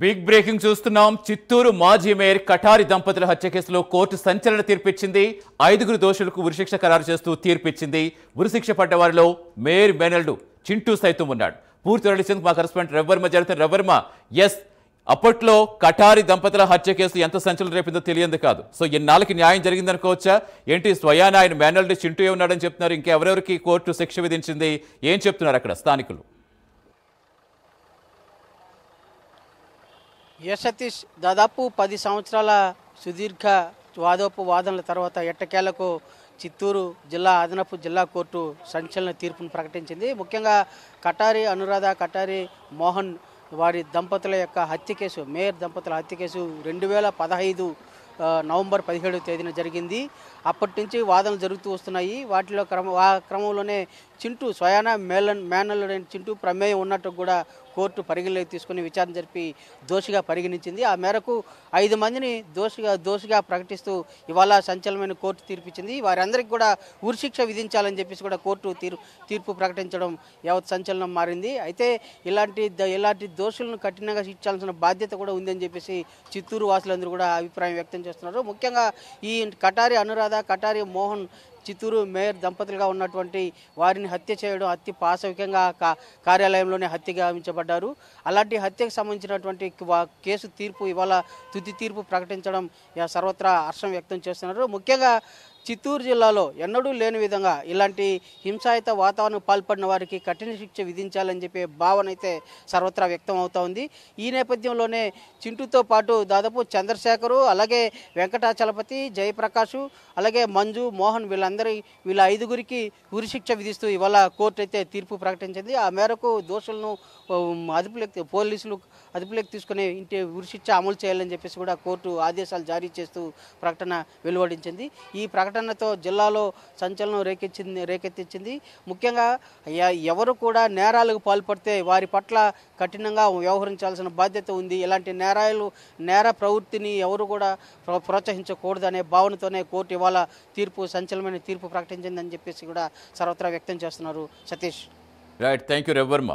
Big breaking చూస్తున్నాం. చిత్తూరు మాజీ mayor Katari దంపతుల హత్య కేసులో కోర్టు సంచలన తీర్పిచ్చింది. 5 దోషులకు ఉరిశిక్ష ఖరారు చేస్తూ తీర్పిచ్చింది. ఉరిశిక్ష పడ్డ వారిలో మేయర్ మేనల్డు చింటూ సైతం ఉన్నాడు. పూర్తి వివరాలు మా కరెస్పాండెంట్ రవివర్మ జరుగుతున్న రవివర్మ. ఎస్, అప్పట్లో కటారి దంపతుల హత్య కేసు ఎంత సంచలనం రేపిందో తెలియదు కాదు. సో ఎన్నాళ్ళకి న్యాయం జరిగిందనుకోవచ్చా ఏంటి? స్వయాన ఆయన మేనల్డు చింటూ ఉన్నాడని చెప్తున్నారు. ఇంకెవరెవరికి కోర్టు శిక్ష విధించింది? ఏం చెప్తున్నారు అక్కడ స్థానికులు? సతీష్, దాదాపు 10 సంవత్సరాల సుదీర్ఘ వాదోపవాదనల తర్వాత ఎట్టకేలకు చిత్తూరు జిల్లా అదనపు జిల్లా కోర్టు సంచలన తీర్పును ప్రకటించింది. ముఖ్యంగా కటారి అనురాధ, కటారి మోహన్ వారి దంపతుల యొక్క హత్య కేసు, మేయర్ దంపతుల హత్య కేసు 2015 నవంబర్ 17వ తేదీన జరిగింది. అప్పటి నుంచి వాదనలు జరుగుతూ వస్తున్నాయి. వాటిలో క్రమంలోనే చింటూ స్వయాన మేనల్లుడైన చింటూ ప్రమేయం ఉన్నట్టు కూడా కోర్టు పరిగణలోకి తీసుకుని విచారణ జరిపి దోషిగా పరిగణించింది. ఆ మేరకు 5 మందిని దోషిగా ప్రకటిస్తూ ఇవాళ సంచలనమైన కోర్టు తీర్పిచ్చింది. వారందరికీ కూడా ఉరిశిక్ష విధించాలని చెప్పేసి కూడా కోర్టు తీర్పు ప్రకటించడం యావత్ సంచలనం మారింది. అయితే ఇలాంటి దోషులను కఠినంగా శిక్షించాల్సిన బాధ్యత కూడా ఉందని చెప్పేసి చిత్తూరు వాసులందరూ కూడా అభిప్రాయం వ్యక్తం చేస్తున్నారు. ముఖ్యంగా ఈ కటారి అనురాధ, కటారి మోహన్ చిత్తూరు మేయర్ దంపతులుగా ఉన్నటువంటి వారిని హత్య చేయడం అతి పాశవికంగా కార్యాలయంలోనే హత్య గావించబడ్డారు. అలాంటి హత్యకు సంబంధించినటువంటి కేసు తీర్పు ఇవాళ తుది తీర్పు ప్రకటించడం సర్వత్రా హర్షం వ్యక్తం చేస్తున్నారు. ముఖ్యంగా చిత్తూరు జిల్లాలో ఎన్నడూ లేని విధంగా ఇలాంటి హింసాయుత వాతావరణం పాల్పడిన వారికి కఠిన శిక్ష విధించాలని చెప్పే భావన అయితే సర్వత్రా వ్యక్తం అవుతా ఉంది. ఈ నేపథ్యంలోనే చింటూతో పాటు దాదాపు చంద్రశేఖరు, అలాగే వెంకటాచలపతి, జయప్రకాష్, అలాగే మంజు, మోహన్ వీళ్ళ 5గురికి ఉరిశిక్ష విధిస్తూ ఇవాళ కోర్టు అయితే తీర్పు ప్రకటించింది. ఆ మేరకు దోషులను పోలీసులు అదుపులోకి తీసుకుని ఉరిశిక్ష అమలు చేయాలని చెప్పేసి కూడా కోర్టు ఆదేశాలు జారీ చేస్తూ ప్రకటన వెలువడించింది. ఈ ప్రకటనతో జిల్లాలో సంచలనం రేకెత్తించింది. ముఖ్యంగా ఎవరు కూడా నేరాలకు పాల్పడితే వారి పట్ల కఠినంగా వ్యవహరించాల్సిన బాధ్యత ఉంది. ఇలాంటి నేర ప్రవృత్తిని ఎవరు కూడా ప్రోత్సహించకూడదనే భావనతోనే కోర్టు ఇవాళ సంచలనమైన తీర్పు ప్రకటించిందని చెప్పేసి కూడా సర్వత్రా వ్యక్తం చేస్తున్నారు. Satish. Right, thank you Ravi Varma.